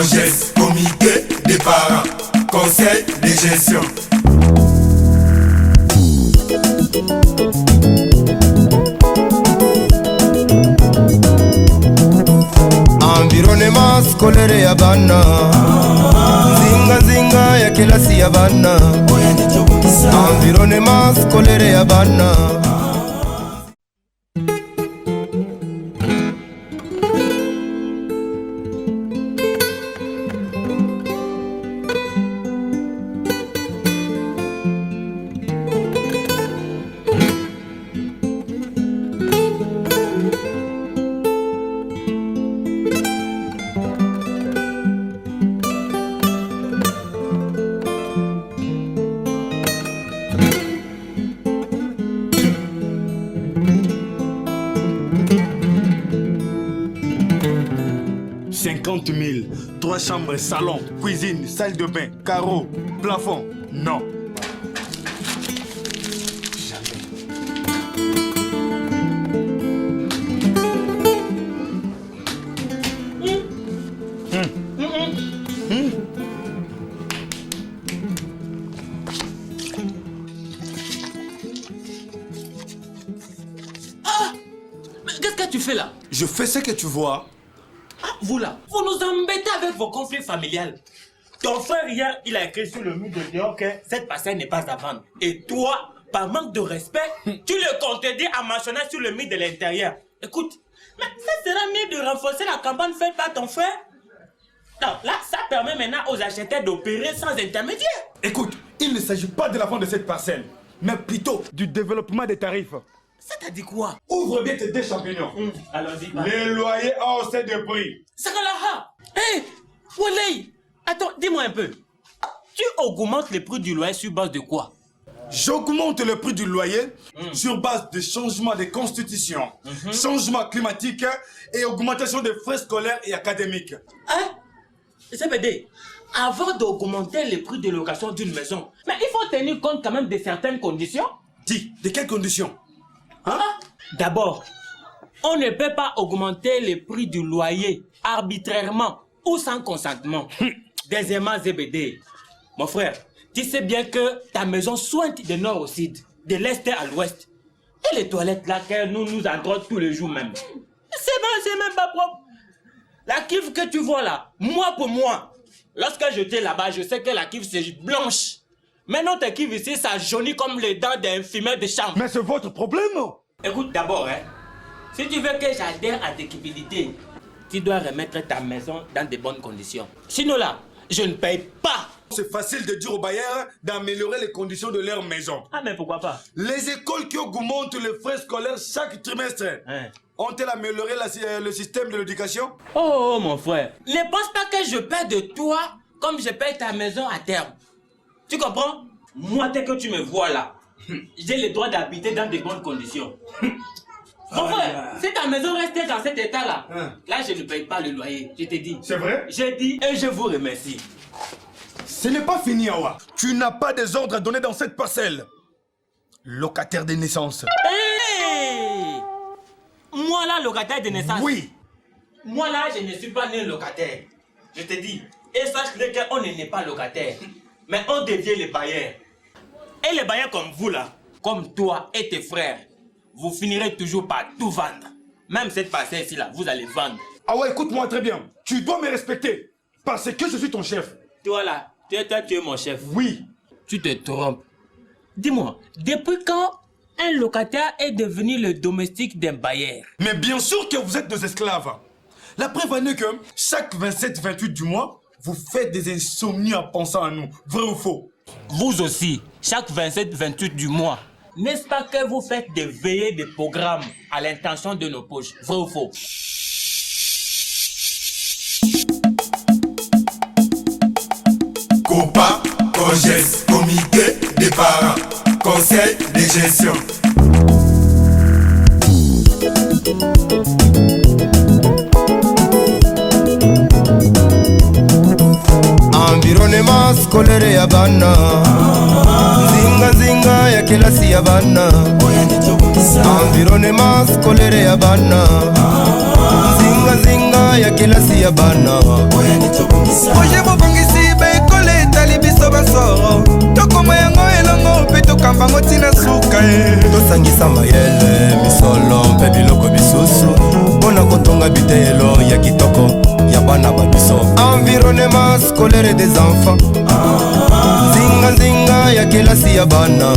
COGES, comité des parents, conseil de gestion. Environnement scolaire ya bana, zinga zinga ya kilasi ya bana. Environnement scolaire ya bana. Trois chambres, salon, cuisine, salle de bain, carreaux, plafond. Non. Ah! Mais qu'est-ce que tu fais là? Je fais ce que tu vois. Vous là, vous nous embêtez avec vos conflits familiales. Ton frère hier, il a écrit sur le mur de dehors que cette parcelle n'est pas à vendre. Et toi, par manque de respect, tu le contredis en mentionnant sur le mur de l'intérieur. Écoute, mais ça sera mieux de renforcer la campagne faite par ton frère. Non, là, ça permet maintenant aux acheteurs d'opérer sans intermédiaire. Écoute, il ne s'agit pas de la vente de cette parcelle, mais plutôt du développement des tarifs. Ça t'a dit quoi? Ouvre bien tes deux champignons. Allons-y. Les loyers ont haussé de prix. Sakalaha! Hé! Walay! Attends, dis-moi un peu. Tu augmentes le prix du loyer sur base de quoi? J'augmente le prix du loyer sur base de changement de constitution, changement climatique et augmentation des frais scolaires et académiques. Hein? CPD, avant d'augmenter le prix de location d'une maison, mais il faut tenir compte quand même de certaines conditions. Dis, de quelles conditions? Hein? D'abord, on ne peut pas augmenter le prix du loyer arbitrairement ou sans consentement. Deuxièmement, ZBD, mon frère, tu sais bien que ta maison soigne de nord au sud, de l'est à l'ouest. Et les toilettes là que nous entrons tous les jours même. C'est même pas propre. La cuve que tu vois là, moi pour moi, lorsque j'étais là-bas, je sais que la cuve c'est blanche. Mais notre cuve ici, ça jaunit comme les dents d'un fumeur de chambre. Mais c'est votre problème. Écoute d'abord, si tu veux que j'adhère à tes cupidité, tu dois remettre ta maison dans de bonnes conditions. Sinon là, je ne paye pas. C'est facile de dire aux bailleurs d'améliorer les conditions de leur maison. Ah mais pourquoi pas? Les écoles qui augmentent les frais scolaires chaque trimestre ont-elles amélioré le système de l'éducation? Oh mon frère, ne pense pas que je paie de toi comme je paye ta maison à terme. Tu comprends? Moi, dès que tu me vois là, j'ai le droit d'habiter dans de bonnes conditions. Mon frère, si ta maison restait dans cet état-là, là, je ne paye pas le loyer. Je t'ai dit. C'est vrai? J'ai dit et je vous remercie. Ce n'est pas fini, Awa. Tu n'as pas des ordres à donner dans cette parcelle. Locataire de naissance. Hey! Moi là, locataire de naissance. Oui. Moi là, je ne suis pas né locataire. Je te dis. Et sache-le qu'on n'est pas locataire. Mais on devient les bailleurs. Et les bailleurs comme vous là, comme toi et tes frères, vous finirez toujours par tout vendre. Même cette parcelle ici là, vous allez vendre. Ah ouais, écoute-moi très bien. Tu dois me respecter. Parce que je suis ton chef. Toi là, tu es mon chef. Oui. Tu te trompes. Dis-moi, depuis quand un locataire est devenu le domestique d'un bailleur? Mais bien sûr que vous êtes nos esclaves. La preuve en est que chaque 27-28 du mois, vous faites des insomnies en pensant à nous. Vrai ou faux? Vous aussi, chaque 27-28 du mois. N'est-ce pas que vous faites des veillées de programmes à l'intention de nos poches? Vrai ou faux? COPA, COGES, comité des parents, conseil de gestion. Environnement scolaire ya bana, zinga zinga ya kilasi ya bana. Environnement scolaire ya bana, zinga zinga nzinga ya kelasi ya bana. Projet bobongisi baekole etali biso basoro. Tokoma yango elongo mpe tokambango ntina suka ye. Tosangisa mayele misolo mpe biloko bisusu mpona kotonga biteyelo ya kitoko ya bana babiso. Environnement scolaire des enfants. Nzinga nzinga ya kelasi ya bana.